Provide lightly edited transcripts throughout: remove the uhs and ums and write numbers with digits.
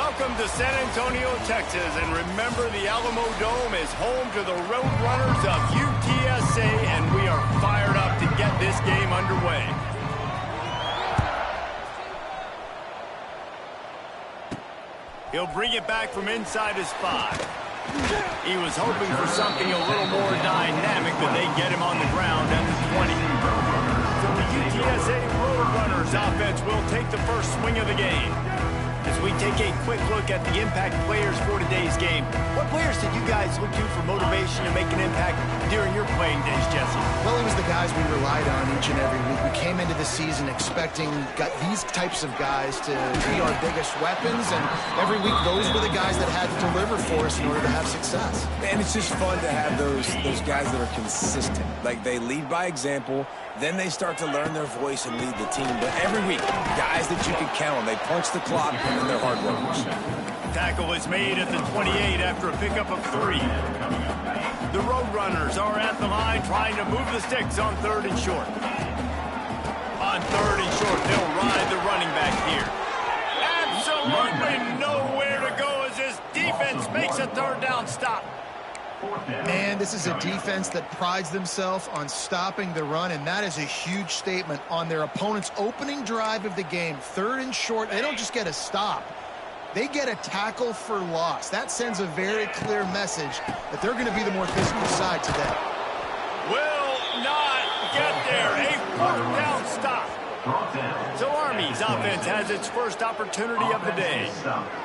Welcome to San Antonio, Texas, and remember the Alamo Dome is home to the Roadrunners of UTSA, and we are fired up to get this game underway. He'll bring it back from inside his 5. He was hoping for something a little more dynamic, but they get him on the ground at the 20. So the UTSA Roadrunners offense will take the first swing of the game. As we take a quick look at the impact players for today's game, what players did you guys look to for motivation to make an impact during your playing days, Jesse? Well, it was the guys we relied on each and every week. We came into the season expecting these types of guys to be our biggest weapons, and every week those were the guys that had to deliver for us in order to have success. And it's just fun to have those guys that are consistent. Like, they lead by example, then they start to learn their voice and lead the team. But every week, guys that you can count on, they punch the clock and they're hard workers. Tackle is made at the 28 after a pickup of 3. The Roadrunners are at the line trying to move the sticks on 3rd and short. On 3rd and short, they'll ride the running back here. Absolutely nowhere to go as this defense makes a 3rd down stop. Man, this is a defense that prides themselves on stopping the run, and that is a huge statement on their opponent's opening drive of the game. 3rd and short, they don't just get a stop. They get a tackle for loss. That sends a very clear message that they're going to be the more physical side today. Will not get there. A 4th down stop. So Army's offense has its first opportunity of the day.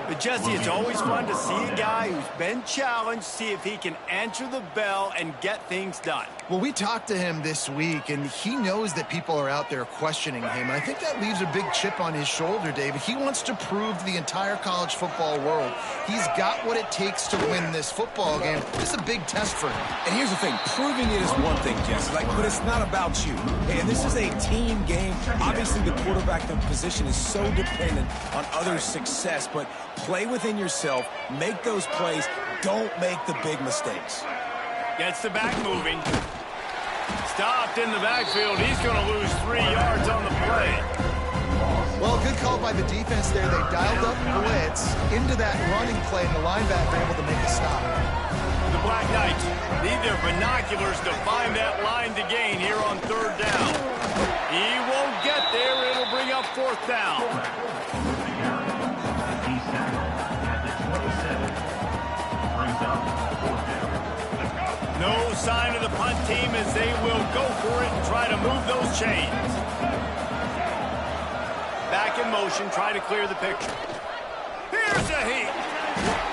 But Jesse, it's always fun to see a guy who's been challenged, see if he can answer the bell and get things done. Well, we talked to him this week, and he knows that people are out there questioning him. And I think that leaves a big chip on his shoulder, David. He wants to prove to the entire college football world he's got what it takes to win this football game. This is a big test for him. And here's the thing, proving it is one thing, Jesse, but it's not about you. And this is a team game. Obviously, the quarterback position is so dependent on others' success, but play within yourself, make those plays, don't make the big mistakes. Gets the back moving. Stopped in the backfield. He's going to lose 3 yards on the play. Well, good call by the defense there. They dialed up blitz into that running play, and the linebacker able to make a stop. The Black Knights need their binoculars to find that line to gain here on 3rd down. He won't get there. It'll bring up 4th down. No sign of the punt team as they will go for it and try to move those chains. Back in motion, try to clear the picture. Here's a heat.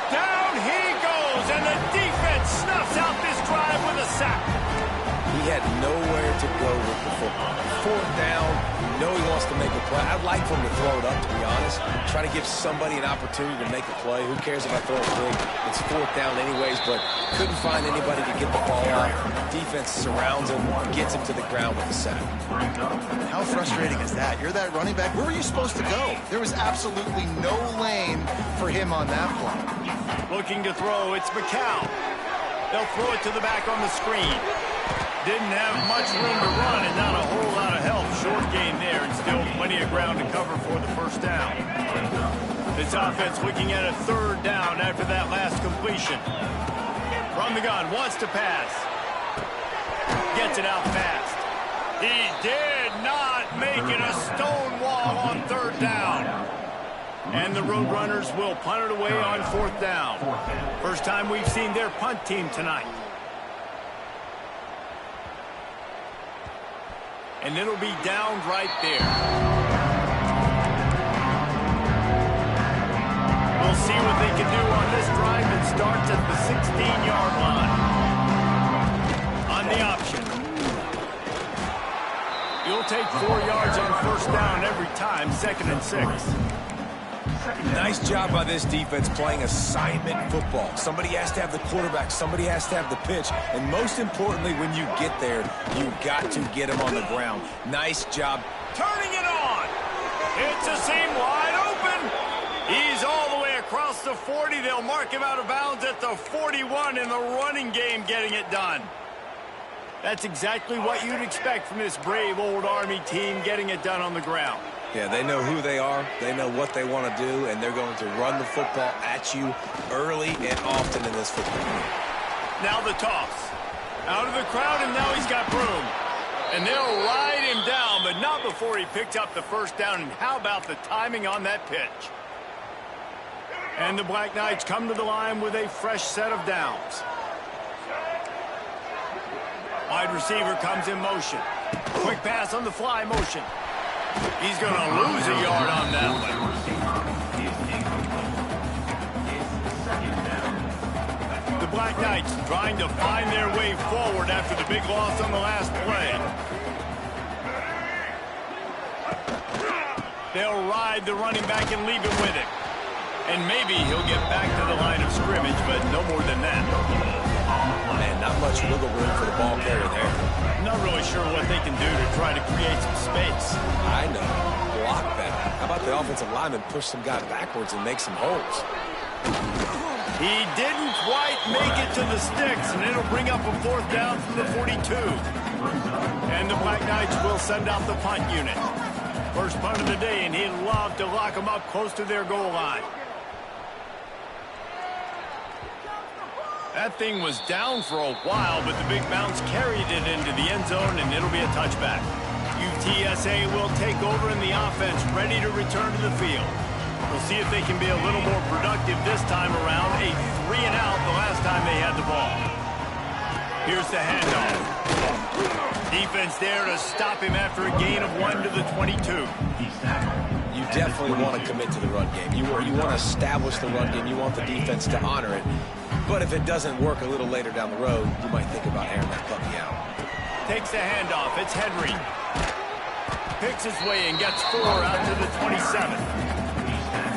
Down he goes, and the defense snuffs out this drive with a sack. He had nowhere to go with the football. 4th down, you know he wants to make a play. I'd like for him to throw it up, to be honest. Try to give somebody an opportunity to make a play. Who cares if I throw it big? It's 4th down anyways, but couldn't find anybody to get the ball out. Defense surrounds him, gets him to the ground with a sack. How frustrating is that? You're that running back. Where were you supposed to go? There was absolutely no lane for him on that play. Looking to throw, it's McCown. They'll throw it to the back on the screen. Didn't have much room to run and not a whole lot of help. Short gain there and still plenty of ground to cover for the 1st down. This offense looking at a 3rd down after that last completion. From the gun, wants to pass. Gets it out fast. He did not make it a stone wall on 3rd down. And the Roadrunners will punt it away on 4th down. First time we've seen their punt team tonight. And it'll be down right there. We'll see what they can do on this drive. It starts at the 16-yard line. On the option. You'll take 4 yards on 1st down every time, 2nd and 6. Nice job by this defense playing assignment football. Somebody has to have the quarterback. Somebody has to have the pitch. And most importantly, when you get there, you got to get him on the ground. Nice job. Turning it on. It's a seam wide open. He's all the way across the 40. They'll mark him out of bounds at the 41 in the running game, getting it done. That's exactly what you'd expect from this brave old Army team, getting it done on the ground. Yeah, they know who they are, they know what they want to do, and they're going to run the football at you early and often in this football game. Now the toss. Out of the crowd, and now he's got room. And they'll ride him down, but not before he picked up the first down. And how about the timing on that pitch? And the Black Knights come to the line with a fresh set of downs. Wide receiver comes in motion. Quick pass on the fly motion. He's going to lose a yard on that one. The Black Knights trying to find their way forward after the big loss on the last play. They'll ride the running back and leave him with it. And maybe he'll get back to the line of scrimmage, but no more than that. Man, not much wiggle room for the ball carrier there. Not really sure what they can do to try to create some space. I know. Block better. How about the offensive lineman push some guy backwards and make some holes? He didn't quite make it to the sticks, and it'll bring up a fourth down from the 42. And the Black Knights will send out the punt unit. First punt of the day, and he'd love to lock them up close to their goal line. That thing was down for a while, but the big bounce carried it into the end zone, and it'll be a touchback. UTSA will take over in the offense, ready to return to the field. We'll see if they can be a little more productive this time around. A 3-and-out the last time they had the ball. Here's the handoff. Defense there to stop him after a gain of 1 to the 22. You definitely want to commit to the run game. You want to establish the run game. You want the defense to honor it. But if it doesn't work a little later down the road, you might think about airing that puppy out. Takes the handoff. It's Henry. Picks his way and gets 4 out to the 27.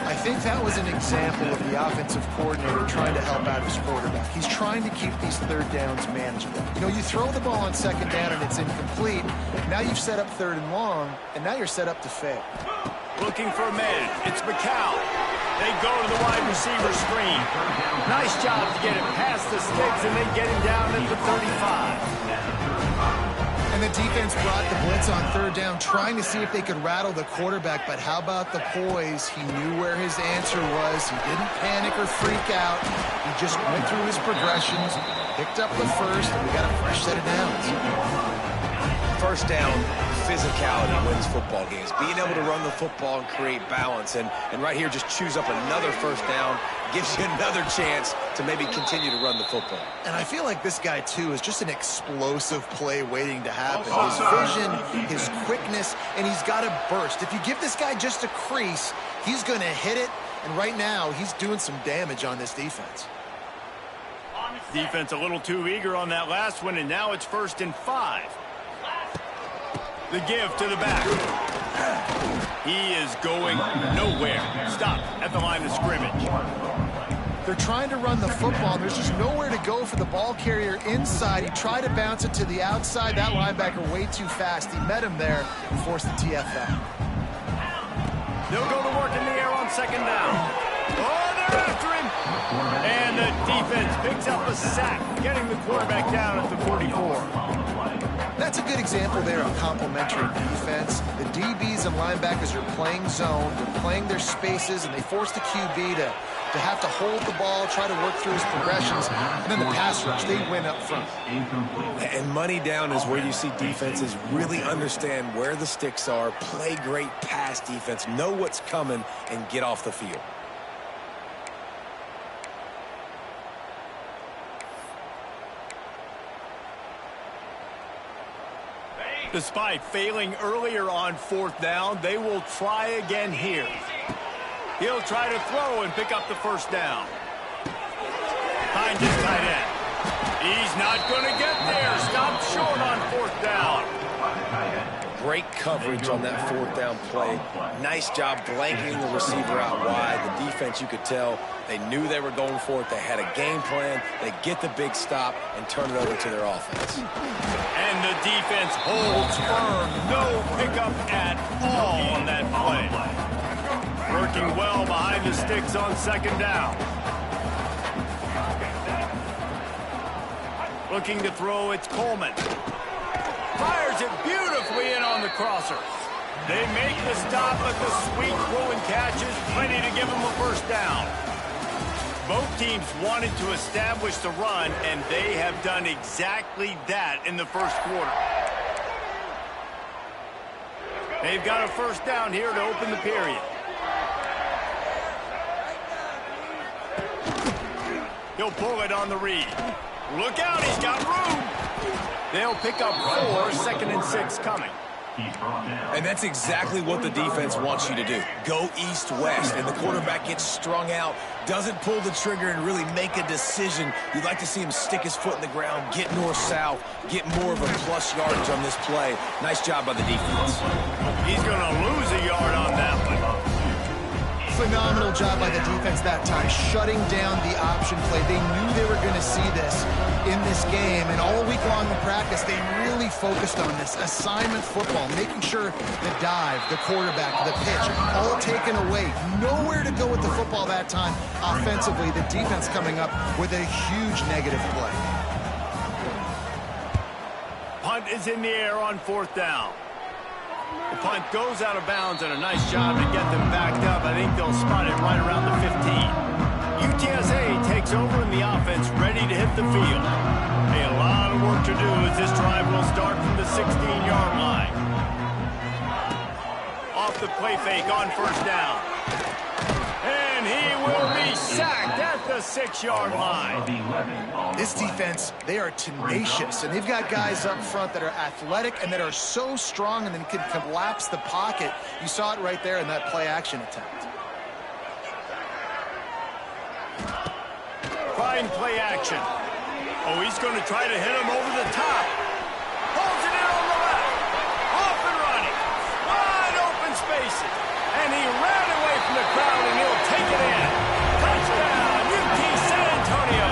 I think that was an example of the offensive coordinator trying to help out his quarterback. He's trying to keep these third downs manageable. You know, you throw the ball on second down and it's incomplete. Now you've set up third and long, and now you're set up to fail. Looking for a man. It's McCall. They go to the wide receiver screen. Nice job to get him past the sticks, and they get him down at the 35. And the defense brought the blitz on third down, trying to see if they could rattle the quarterback. But how about the poise? He knew where his answer was. He didn't panic or freak out. He just went through his progressions, picked up the first, and we got a fresh set of downs. First down, physicality wins football games. Being able to run the football and create balance. And right here, just choose up another first down, gives you another chance to maybe continue to run the football. And I feel like this guy, too, is just an explosive play waiting to happen. His vision, his quickness, and he's got a burst. If you give this guy just a crease, he's going to hit it. And right now, he's doing some damage on this defense. Defense a little too eager on that last one, and now it's 1st and 5. The give to the back. He is going nowhere. Stop at the line of scrimmage. They're trying to run the football. There's just nowhere to go for the ball carrier inside. He tried to bounce it to the outside. That linebacker way too fast. He met him there and forced the TFL. They'll go to work in the air on second down. Oh, they're after him. And the defense picks up a sack, getting the quarterback down at the 44. That's a good example there of complementary defense. The DBs and linebackers are playing zone, they're playing their spaces, and they force the QB to have to hold the ball, try to work through his progressions, and then the pass rush, they win up front. And money down is where you see defenses really understand where the sticks are, play great pass defense, know what's coming, and get off the field. Despite failing earlier on 4th down, they will try again here. He'll try to throw and pick up the first down. Behind his tight end. He's not going to get there. Stopped short on 4th down. Great coverage on that 4th down play. Nice job blanketing the receiver out wide. The defense, you could tell, they knew they were going for it. They had a game plan. They get the big stop and turn it over to their offense. And the defense holds firm. No pickup at all on that play. Working well behind the sticks on second down. Looking to throw, it's Coleman. Fires it beautifully in on the crosser. They make the stop, but the sweet throwing catch is plenty to give them a first down. Both teams wanted to establish the run, and they have done exactly that in the first quarter. They've got a first down here to open the period. He'll pull it on the read. Look out, he's got room. They'll pick up 4, 2nd and 6 coming. And that's exactly what the defense wants you to do. Go east-west, and the quarterback gets strung out, doesn't pull the trigger and really make a decision. You'd like to see him stick his foot in the ground, get north-south, get more of a plus yardage on this play. Nice job by the defense. He's going to lose a yard on that one. Phenomenal job by the defense that time, shutting down the option play. They knew they were going to see this in this game, and all week long in practice, they really focused on this assignment football, making sure the dive, the quarterback, the pitch, all taken away. Nowhere to go with the football that time offensively. The defense coming up with a huge negative play. Punt is in the air on 4th down. The punt goes out of bounds, and a nice job to get them backed up. I think they'll spot it right around the 15. UTSA takes over in the offense, ready to hit the field. Hey, a lot of work to do as this drive will start from the 16-yard line. Off the play fake on 1st down. And he will be sacked at the 6-yard line. This defense, they are tenacious, and they've got guys up front that are athletic and that are so strong and then can collapse the pocket. You saw it right there in that play-action attempt. Fine play action. Oh, he's going to try to hit him over the top. Holds it in on the left. Off and running. Wide open spaces. And he ran away from the crowd, and he'll take it in. Touchdown, UT San Antonio.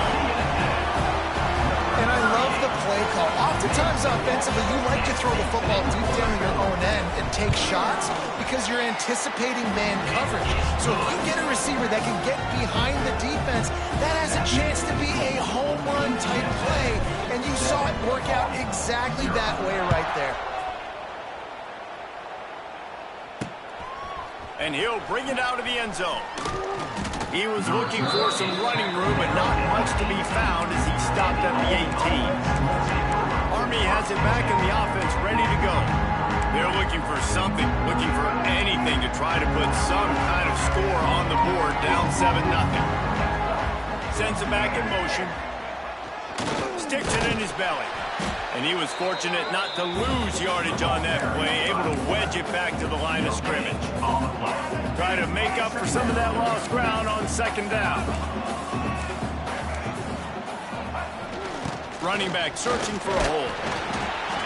And I love the play call. Oftentimes offensively, you like to throw the football deep down in your own end and take shots because you're anticipating man coverage. So if you get a receiver that can get behind the defense, that has a chance to be a home run type play. And you saw it work out exactly that way right there. And he'll bring it out of the end zone. He was looking for some running room, but not much to be found as he stopped at the 18. Army has it back in the offense, ready to go. They're looking for something, looking for anything to try to put some kind of score on the board, down 7-0. Sends it back in motion. Sticks it in his belly. And he was fortunate not to lose yardage on that play, able to wedge it back to the line of scrimmage. Try to make up for some of that lost ground on 2nd down. Running back searching for a hole.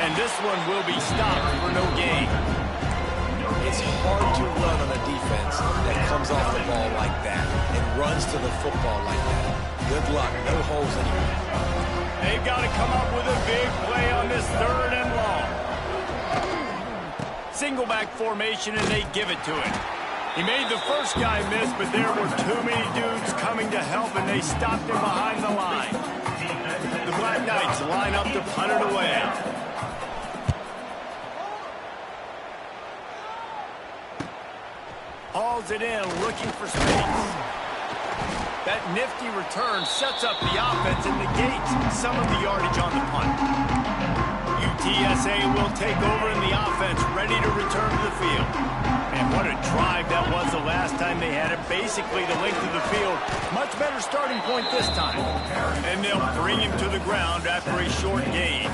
And this one will be stopped for no gain. It's hard to run on a defense that comes off the ball like that and runs to the football like that. Good luck. No holes anywhere. They've got to come up with a big play on this 3rd and long. Single back formation, and they give it to him. He made the first guy miss, but there were too many dudes coming to help, and they stopped him behind the line. The Black Knights line up to punt it away. Hauls it in, looking for space. That nifty return sets up the offense and negates some of the yardage on the punt. UTSA will take over in the offense, ready to return to the field. And what a drive that was the last time they had it, basically the length of the field. Much better starting point this time. And they'll bring him to the ground after a short gain.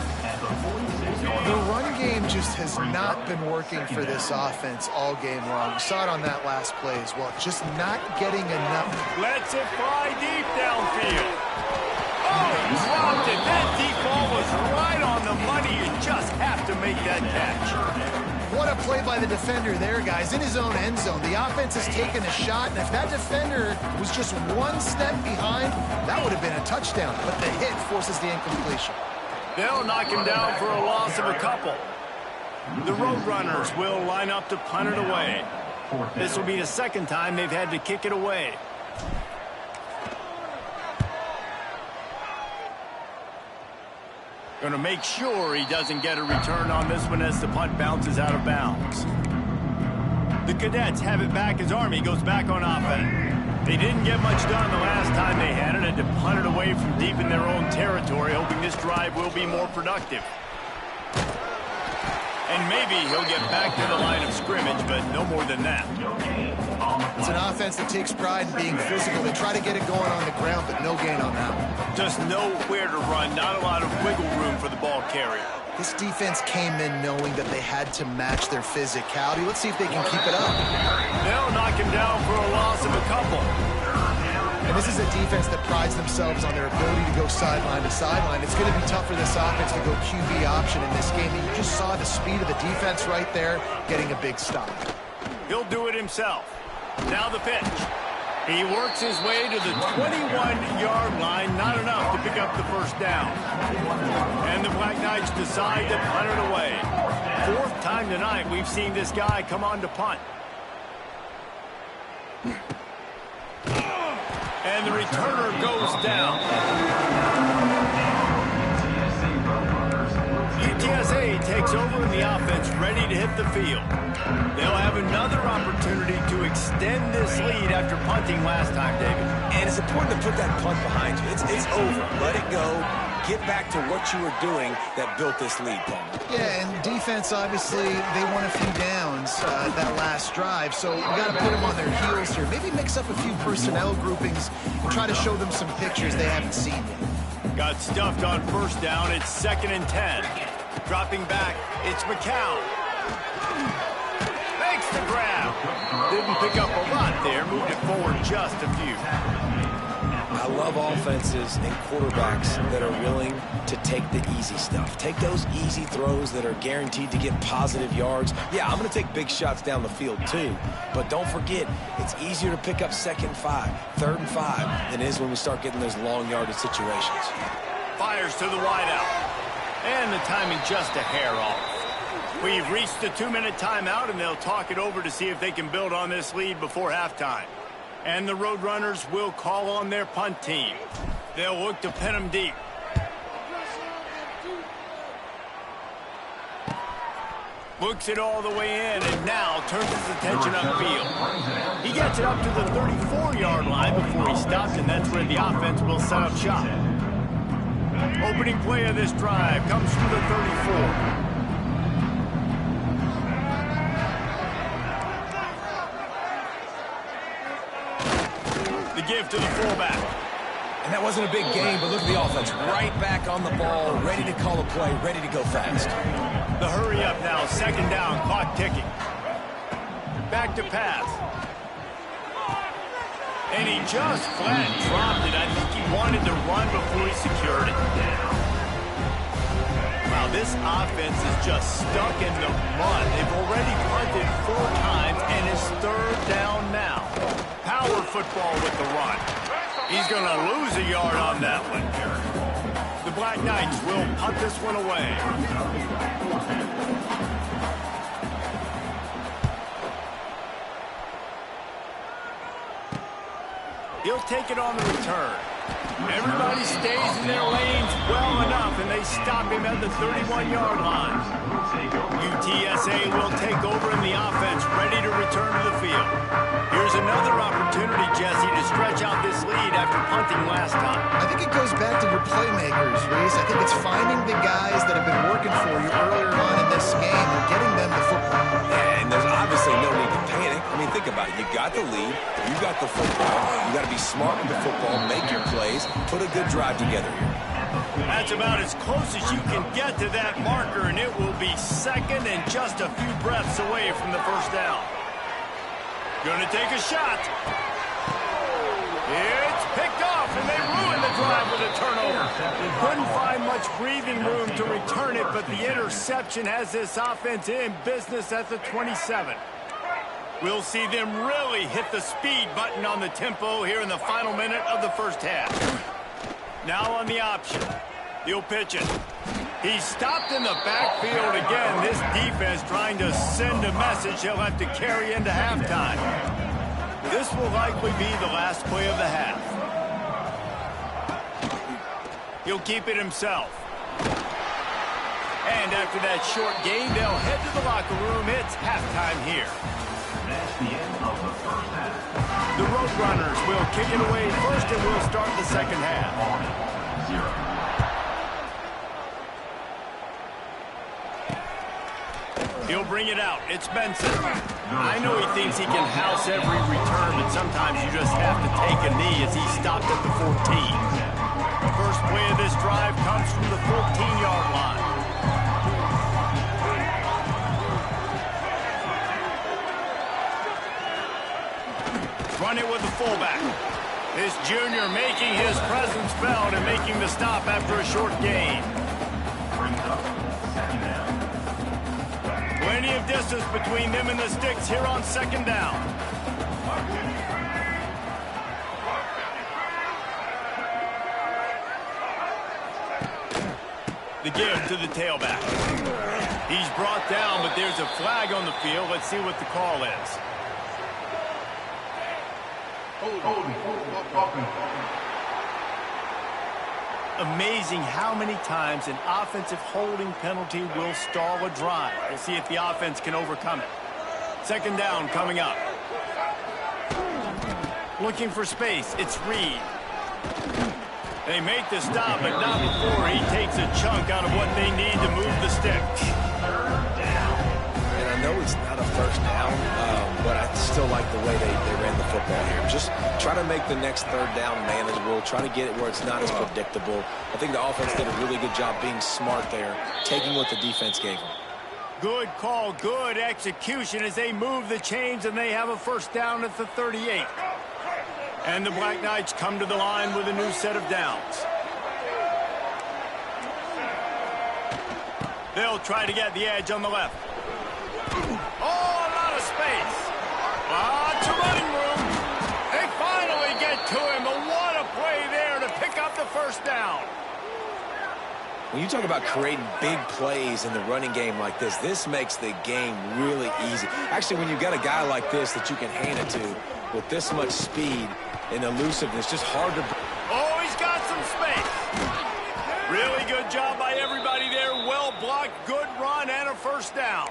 The run game just has not been working for this offense all game long. We saw it on that last play as well. Just not getting enough. Lets it fly deep downfield. Oh, he dropped it. That deep ball was right on the money. You just have to make that catch. What a play by the defender there, guys. In his own end zone. The offense has taken a shot, and if that defender was just one step behind, that would have been a touchdown. But the hit forces the incompletion. They'll knock him down for a loss of a couple. The Roadrunners will line up to punt it away. This will be the 2nd time they've had to kick it away. Going to make sure he doesn't get a return on this one as the punt bounces out of bounds. The Cadets have it back as Army goes back on offense. They didn't get much done the last time they had it, and to punt it away from deep in their own territory, hoping this drive will be more productive. And maybe he'll get back to the line of scrimmage, but no more than that. It's an offense that takes pride in being physical. They try to get it going on the ground, but no gain on that one. Just nowhere to run, not a lot of wiggle room for the ball carrier. This defense came in knowing that they had to match their physicality. Let's see if they can keep it up. They'll knock him down for a loss of a couple. And this is a defense that prides themselves on their ability to go sideline to sideline. It's going to be tough for this offense to go QB option in this game. And you just saw the speed of the defense right there getting a big stop. He'll do it himself. Now the pitch. He works his way to the 21-yard line. Not enough to pick up the first down. And the Black Knights decide to punt it away. Fourth time tonight we've seen this guy come on to punt. And the returner goes down. UTSA takes over in the offense, ready to hit the field. They'll have another opportunity to extend this lead after punting last time, David. And it's important to put that punt behind you. It's over. Let it go. Get back to what you were doing that built this lead, Palmer. Yeah, and defense, obviously, they won a few downs that last drive, so you got to put them on their heels here. Maybe mix up a few personnel groupings and try to show them some pictures they haven't seen yet. Got stuffed on first down. It's 2nd and 10. Dropping back, it's McCown. Makes the grab. Didn't pick up a lot there. Moved it forward just a few. I love offenses and quarterbacks that are willing to take the easy stuff. Take those easy throws that are guaranteed to get positive yards. Yeah, I'm going to take big shots down the field too. But don't forget, it's easier to pick up 2nd and 5, 3rd and 5 than it is when we start getting those long yardage situations. Fires to the wideout. And the timing just a hair off. We've reached the 2-minute timeout, and they'll talk it over to see if they can build on this lead before halftime. And the Roadrunners will call on their punt team. They'll look to pin them deep. Looks it all the way in, and now turns his attention upfield. He gets it up to the 34-yard line before he stops, and that's where the offense will set up shop. Opening play of this drive comes from the 34. The give to the fullback. And that wasn't a big game, but look at the offense. Right back on the ball, ready to call a play, ready to go fast. The hurry up now, 2nd down, clock ticking. Back to pass. And he just flat dropped it. I think he wanted to run before he secured it. Wow, this offense is just stuck in the mud. They've already punted 4 times, and it's 3rd down now. Power football with the run. He's going to lose a yard on that one. The Black Knights will punt this one away. He'll take it on the return. Everybody stays in their lanes well enough, and they stop him at the 31-yard line. UTSA will take over in the offense, ready to return to the field. Here's another opportunity, Jesse, to stretch out this lead after punting last time. I think it goes back to your playmakers, Reese. I think it's finding the guys that have been working for you earlier on in this game and getting them the football. Yeah, and there's obviously no need to panic. I mean, think about it. You got the lead. You got the football. You got to be smart with the football, make your plays, put a good drive together here. That's about as close as you can get to that marker, and it will be 2nd and just a few breaths away from the first down. Gonna take a shot. It's picked off, and they ruin the drive with a turnover. They couldn't find much breathing room to return it, but the interception has this offense in business at the 27. We'll see them really hit the speed button on the tempo here in the final minute of the first half. Now on the option. He'll pitch it. He's stopped in the backfield again. This defense trying to send a message he'll have to carry into halftime. This will likely be the last play of the half. He'll keep it himself. And after that short game, they'll head to the locker room. It's halftime here. That's the end of the first half. The Roadrunners will kick it away first, and we'll start the second half. 0. He'll bring it out. It's Benson. I know he thinks he can house every return, but sometimes you just have to take a knee as he stopped at the 14. The first play of this drive comes from the 14-yard line. Run it with the fullback. This junior making his presence felt and making the stop after a short gain. Brings up second down. Plenty of distance between them and the sticks here on second down. The give to the tailback. He's brought down, but there's a flag on the field. Let's see what the call is. Amazing how many times an offensive holding penalty will stall a drive. We'll see if the offense can overcome it. Second down coming up. Looking for space. It's Reed. They make the stop, but not before he takes a chunk out of what they need to move the sticks. And I know it's not a first down, but I still like the way they ran the football here. Just try to make the next third down manageable. Try to get it where it's not as predictable. I think the offense did a really good job being smart there, taking what the defense gave them. Good call, good execution as they move the chains, and they have a first down at the 38. And the Black Knights come to the line with a new set of downs. They'll try to get the edge on the left. Oh, a lot of space. Lots of running room. They finally get to him, but what a play there to pick up the first down. When you talk about creating big plays in the running game like this, this makes the game really easy. Actually, when you've got a guy like this that you can hand it to with this much speed and elusiveness, just hard to... Oh, he's got some space. Really good job by everybody there. Well blocked, good run, and a first down.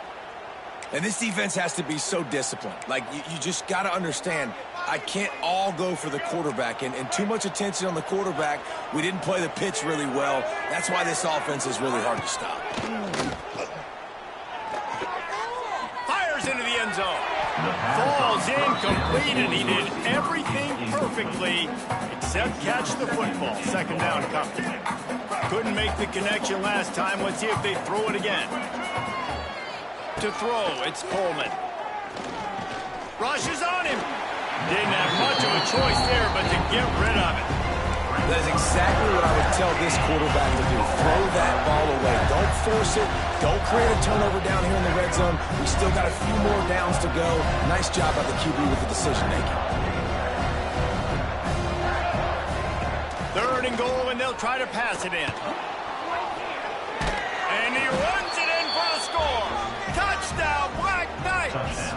And this defense has to be so disciplined. Like, you just got to understand, I can't all go for the quarterback. And too much attention on the quarterback. We didn't play the pitch really well. That's why this offense is really hard to stop. Fires into the end zone. Falls incomplete, and he did everything perfectly except catch the football. Second down coming. Couldn't make the connection last time. Let's see if they throw it again. To throw, it's Coleman. Rushes on him. Didn't have much of a choice there, but to get rid of it. That is exactly what I would tell this quarterback to do. Throw that ball away. Don't force it. Don't create a turnover down here in the red zone. We still got a few more downs to go. Nice job by the QB with the decision-making. Third and goal, and they'll try to pass it in. And he runs it in for the score. Touchdown, Black Knights.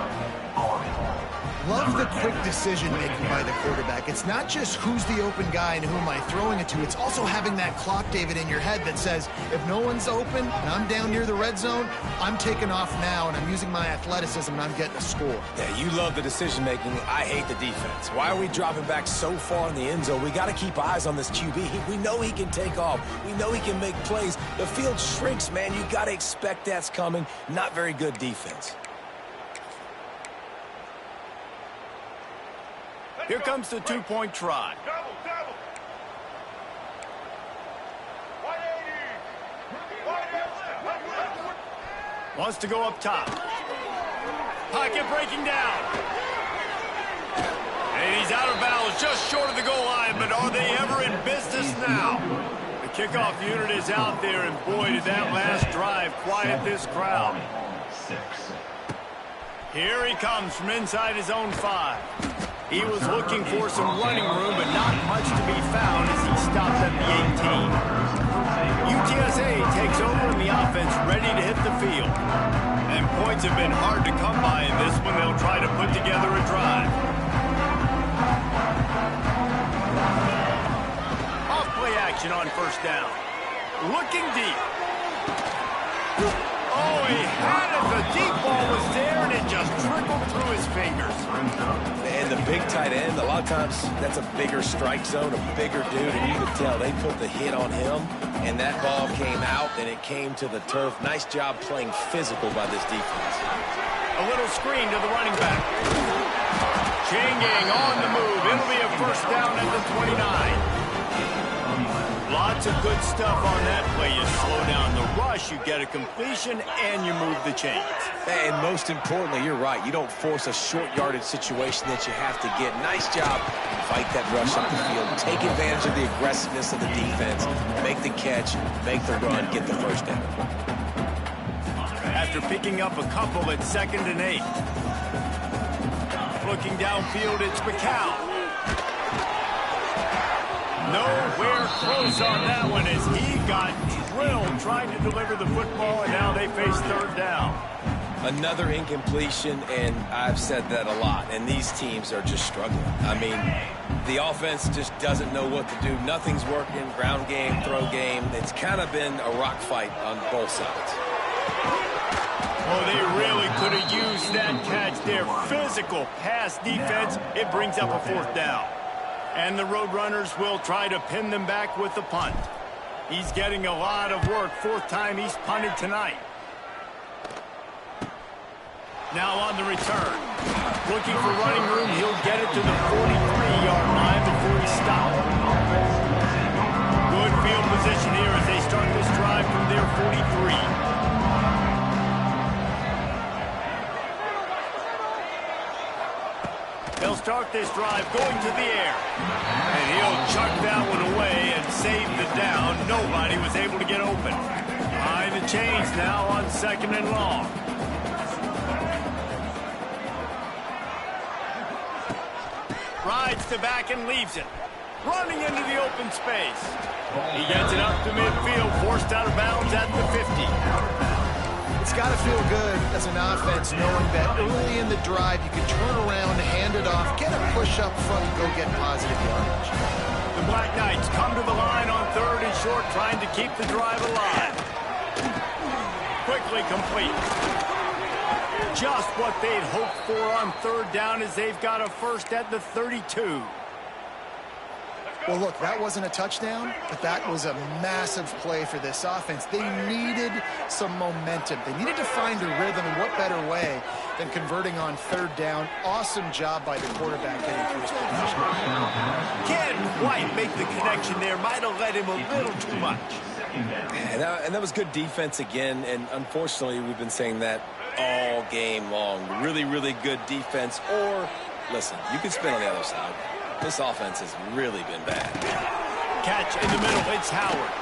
Love the quick decision-making by the quarterback. It's not just who's the open guy and who am I throwing it to. It's also having that clock, David, in your head that says, if no one's open and I'm down near the red zone, I'm taking off now, and I'm using my athleticism, and I'm getting a score. Yeah, you love the decision-making. I hate the defense. Why are we dropping back so far in the end zone? We got to keep eyes on this QB. We know he can take off. We know he can make plays. The field shrinks, man. You got to expect that's coming. Not very good defense. Here comes the two-point try. Wants to go up top. Pocket breaking down. And he's out of bounds just short of the goal line, but are they ever in business now? The kickoff unit is out there, and boy, did that last drive quiet this crowd. Here he comes from inside his own 5. He was looking for some running room, but not much to be found as he stopped at the 18. UTSA takes over in the offense, ready to hit the field. And points have been hard to come by in this one. They'll try to put together a drive. Off play action on first down. Looking deep. Oh, he had it. The deep ball was there, and it just trickled through his fingers. And the big tight end, a lot of times that's a bigger strike zone, a bigger dude, and you could tell they put the hit on him, and that ball came out, and it came to the turf. Nice job playing physical by this defense. A little screen to the running back. Changing on the move. It'll be a first down at the 29. Lots of good stuff on that play. You slow down the rush, you get a completion, and you move the chains. And most importantly, you're right. You don't force a short yardage situation that you have to get. Nice job. Fight that rush up the field. Take advantage of the aggressiveness of the defense. Make the catch, make the run, get the first down. After picking up a couple at 2nd and 8. Looking downfield, it's McCown. Nowhere close on that one as he got drilled trying to deliver the football, and now they face 3rd down. Another incompletion, and I've said that a lot, and these teams are just struggling. I mean, the offense just doesn't know what to do. Nothing's working, ground game, throw game. It's kind of been a rock fight on both sides. Oh, they really could have used that catch there. Physical pass defense. It brings up a 4th down. And the Roadrunners will try to pin them back with the punt. He's getting a lot of work. 4th time he's punted tonight. Now on the return. Looking for running room. He'll get it to the 43-yard line before he stops. Good field position here as they start this drive from their 43. They'll start this drive going to the air. And he'll chuck that one away and save the down. Nobody was able to get open. Behind the chains now on 2nd and long. Rides the back and leaves it. Running into the open space. He gets it up to midfield, forced out of bounds at the 50. It's got to feel good as an offense knowing that early in the drive you can turn around, hand it off, get a push up front, and go get positive yardage. The Black Knights come to the line on 3rd and short, trying to keep the drive alive. Quickly complete. Just what they'd hoped for on 3rd down as they've got a first at the 32. Well, look, that wasn't a touchdown, but that was a massive play for this offense. They needed some momentum. They needed to find a rhythm, and what better way than converting on 3rd down. Awesome job by the quarterback getting through his position. Can't quite make the connection there. Might have let him a little too much. And that was good defense again, and unfortunately, we've been saying that all game long. Really, really good defense. Or, listen, you can spin on the other side. This offense has really been bad. Catch in the middle. It's Howard.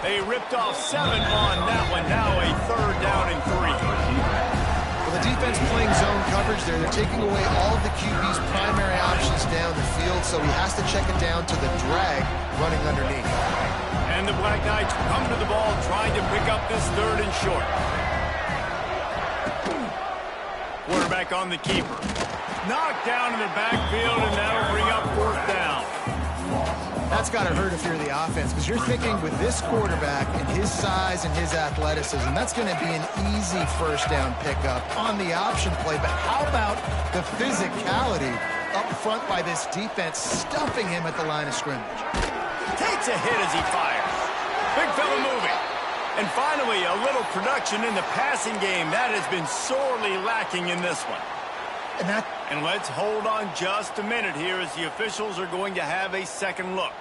They ripped off 7 on that one. Now a 3rd down and 3. Well, the defense playing zone coverage there. They're taking away all of the QB's primary options down the field, so he has to check it down to the drag running underneath. And the Black Knights come to the ball trying to pick up this 3rd and short. Quarterback on the keeper. Knocked down in the backfield, and that'll bring up 4th down. That's got to hurt if you're the offense, because you're thinking with this quarterback and his size and his athleticism, that's going to be an easy first down pickup on the option play. But how about the physicality up front by this defense, stuffing him at the line of scrimmage? Takes a hit as he fires. Big fella moving. And finally, a little production in the passing game. That has been sorely lacking in this one. And let's hold on just a minute here as the officials are going to have a second look.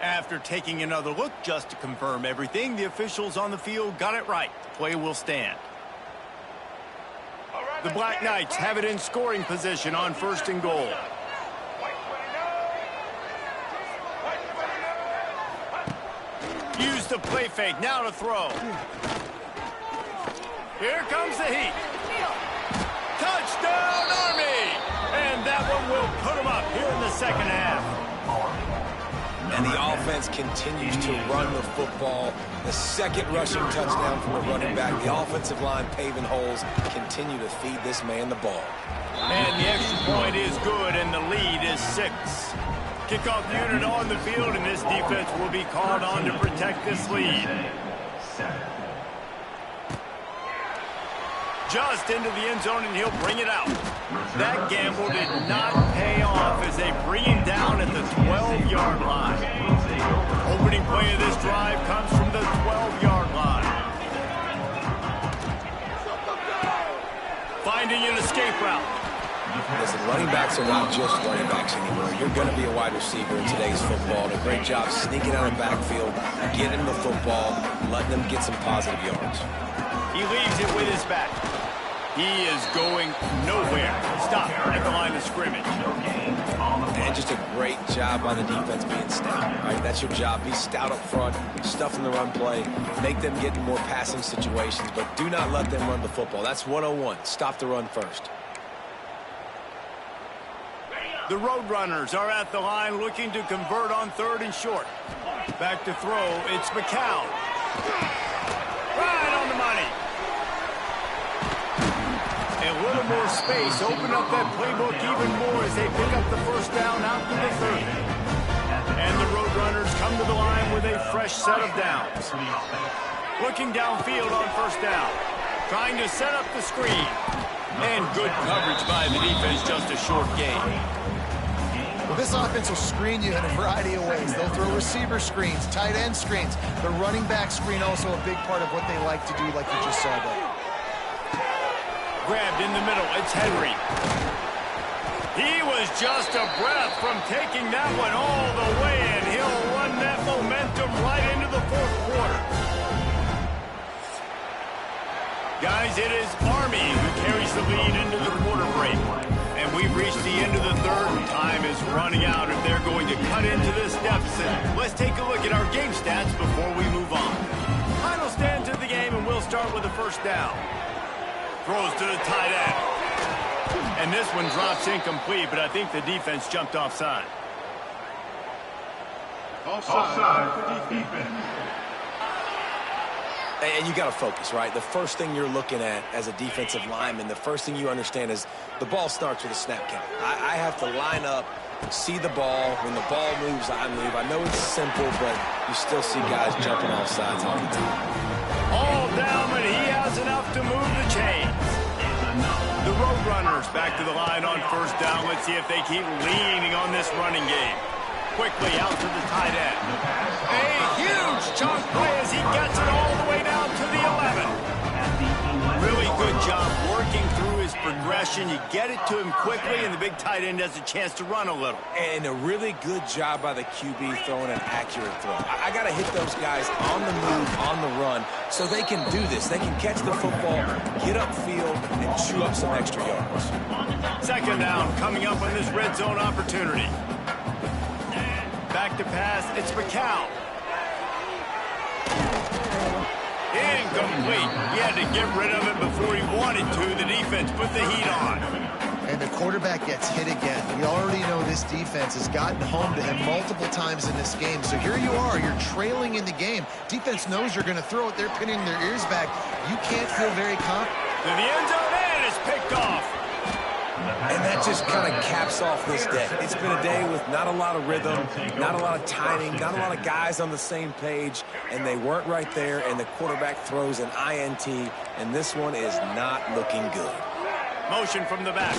After taking another look just to confirm everything, the officials on the field got it right. The play will stand. The Black Knights have it in scoring position on 1st and goal. Use the play fake, now to throw. Here comes the heat. Touchdown, Army! And that one will put them up here in the 2nd half. And the offense continues to run the football. The second rushing touchdown from the running back. The offensive line paving holes. Continue to feed this man the ball. And the extra point is good, and the lead is 6. Kickoff unit on the field, and this defense will be called on to protect this lead. Just into the end zone, and he'll bring it out. That gamble did not pay off as they bring him down at the 12-yard line. Opening play of this drive comes from the 12-yard line. Finding an escape route. Listen, running backs are not just running backs anymore. You're going to be a wide receiver in today's football. And a great job sneaking out of the backfield, getting the football, letting them get some positive yards. He leaves it with his back. He is going nowhere. Stop at the line of scrimmage. And just a great job by the defense being stout. Right? That's your job. Be stout up front, stuff in the run play, make them get in more passing situations, but do not let them run the football. That's 101. Stop the run first. The Roadrunners are at the line looking to convert on 3rd and short. Back to throw, it's McCown. Right on the money. A little more space, open up that playbook even more as they pick up the first down out to the 30. And the Roadrunners come to the line with a fresh set of downs. Looking downfield on first down. Trying to set up the screen. And good coverage by the defense, just a short gain. Well, this offense will screen you in a variety of ways. They'll throw receiver screens, tight end screens. The running back screen also a big part of what they like to do, like you just saw there. Grabbed in the middle, it's Henry. He was just a breath from taking that one all the way, and he'll run that momentum right into the 4th quarter. Guys, it is Army who carries the lead into the quarter break. And we've reached the end of the 3rd, and time is running out if they're going to cut into this deficit. Let's take a look at our game stats before we move on. Final stands of the game, and we'll start with the first down. Throws to the tight end. And this one drops incomplete, but I think the defense jumped offside. Offside for defense. And you got to focus, right? The first thing you're looking at as a defensive lineman, the first thing you understand is the ball starts with a snap count. I have to line up, see the ball. When the ball moves, I move. I know it's simple, but you still see guys jumping off sides all the time. All down, but he has enough to move the chains. The Roadrunners back to the line on first down. Let's see if they keep leaning on this running game. Quickly out to the tight end. A huge chunk play as he gets it all the way down to the 11. Really good job working through his progression. You get it to him quickly, and the big tight end has a chance to run a little. And a really good job by the QB throwing an accurate throw. I got to hit those guys on the move, on the run, so they can do this. They can catch the football, get upfield, and chew up some extra yards. 2nd down coming up on this red zone opportunity. Back to pass, it's McCown. Incomplete. He had to get rid of it before he wanted to. The defense put the heat on. And the quarterback gets hit again. We already know this defense has gotten home to him multiple times in this game. So here you are, you're trailing in the game. Defense knows you're going to throw it. They're pinning their ears back. You can't feel very confident. To the end zone, and it's picked off. And that just kind of caps off this day. It's been a day with not a lot of rhythm, not a lot of timing, not a lot of guys on the same page, and they weren't right there, and the quarterback throws an INT, and this one is not looking good. Motion from the back.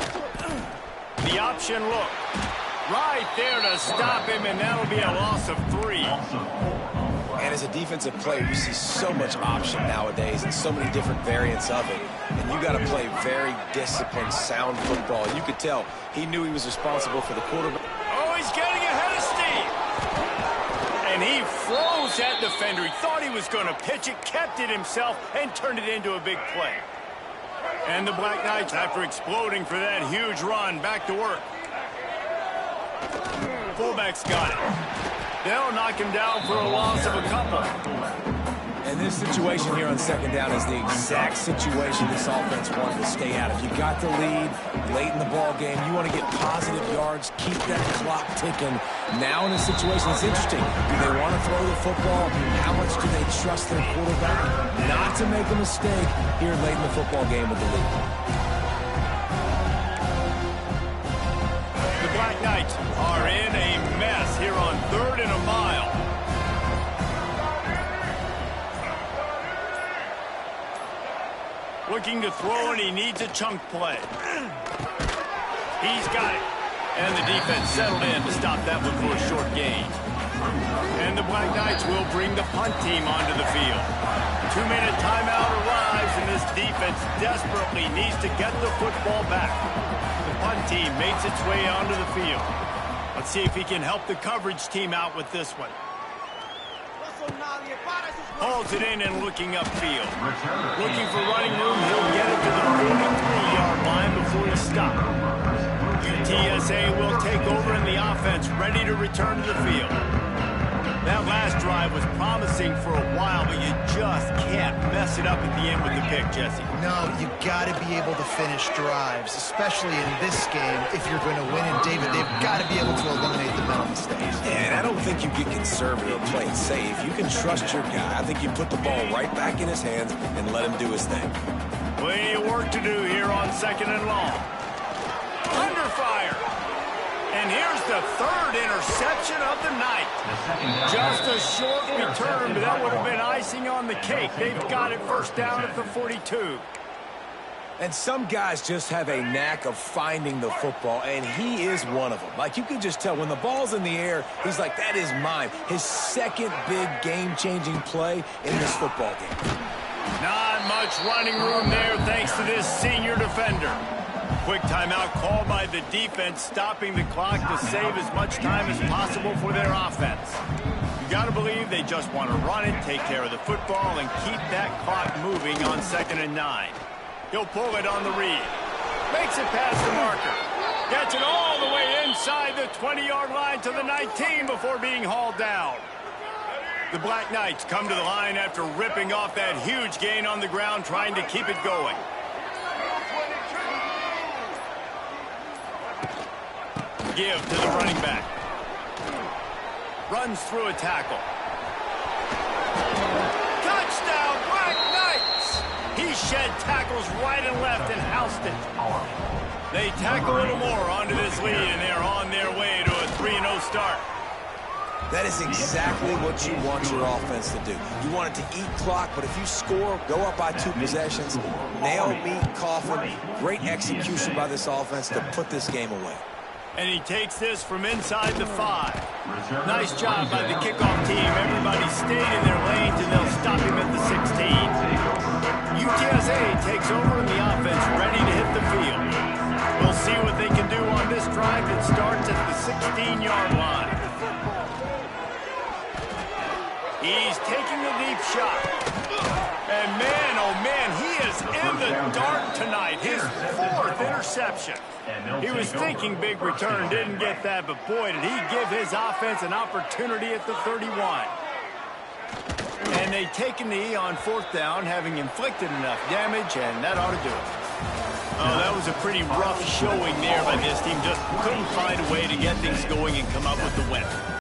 The option look. Right there to stop him, and that'll be a loss of 3. And as a defensive player, you see so much option nowadays and so many different variants of it. And you got to play very disciplined, sound football. You could tell he knew he was responsible for the quarterback. Oh, he's getting ahead of steam. And he froze that defender. He thought he was going to pitch it, kept it himself, and turned it into a big play. And the Black Knights, after exploding for that huge run, back to work. Fullback's got it. They'll knock him down for a loss of a couple. And this situation here on 2nd down is the exact situation this offense wanted to stay out of. You got the lead, late in the ball game. You want to get positive yards, keep that clock ticking. Now in a situation that's interesting, do they want to throw the football? How much do they trust their quarterback not to make a mistake here late in the football game with the lead? The Black Knights are in a mess here on 3rd and a mile. Looking to throw, and he needs a chunk play. He's got it. And the defense settled in to stop that one for a short gain. And the Black Knights will bring the punt team onto the field. 2-minute timeout arrives, and this defense desperately needs to get the football back. The punt team makes its way onto the field. Let's see if he can help the coverage team out with this one. Hauls it in and looking upfield. Looking for running room. He'll get it to the 43-yard line before he stops. UTSA will take over in the offense, ready to return to the field. That last drive was promising for a while, but you just can't mess it up at the end with the pick, Jesse. No, you got to be able to finish drives, especially in this game if you're going to win. And, David, they've got to be able to eliminate the mental mistakes. And I don't think you get conservative or play it safe. You can trust your guy. I think you put the ball right back in his hands and let him do his thing. Plenty of work to do here on 2nd and long. Under fire. And here's the 3rd interception of the night. Just a short return, but that would have been icing on the cake. They've got it 1st down at the 42. And some guys just have a knack of finding the football, and he is one of them. Like, you can just tell when the ball's in the air, he's like, that is mine. His second big game-changing play in this football game. Not much running room there thanks to this senior defender. Quick timeout called by the defense, stopping the clock to save as much time as possible for their offense. You got to believe they just want to run it, take care of the football, and keep that clock moving on 2nd and 9. He'll pull it on the read. Makes it past the marker. Gets it all the way inside the 20-yard line to the 19 before being hauled down. The Black Knights come to the line after ripping off that huge gain on the ground, trying to keep it going. Give to the running back. Runs through a tackle. Touchdown, Black Knights! He shed tackles right and left and housed it. They tackle a little more onto this lead, and they're on their way to a 3-0 start. That is exactly what you want your offense to do. You want it to eat clock, but if you score, go up by 2 possessions, nail, meet, coffin. Great execution by this offense to put this game away. And he takes this from inside the 5. Nice job by the kickoff team. Everybody stayed in their lanes, and they'll stop him at the 16. UTSA takes over in the offense, ready to hit the field. We'll see what they can do on this drive that starts at the 16-yard line. He's taking a deep shot. And man, oh man, he is in the dark tonight. His 4th interception. He was thinking big return, didn't get that, but boy, did he give his offense an opportunity at the 31. And they take a knee on 4th down, having inflicted enough damage, and that ought to do it. Oh, that was a pretty rough showing there by this team. Just couldn't find a way to get things going and come up with the win.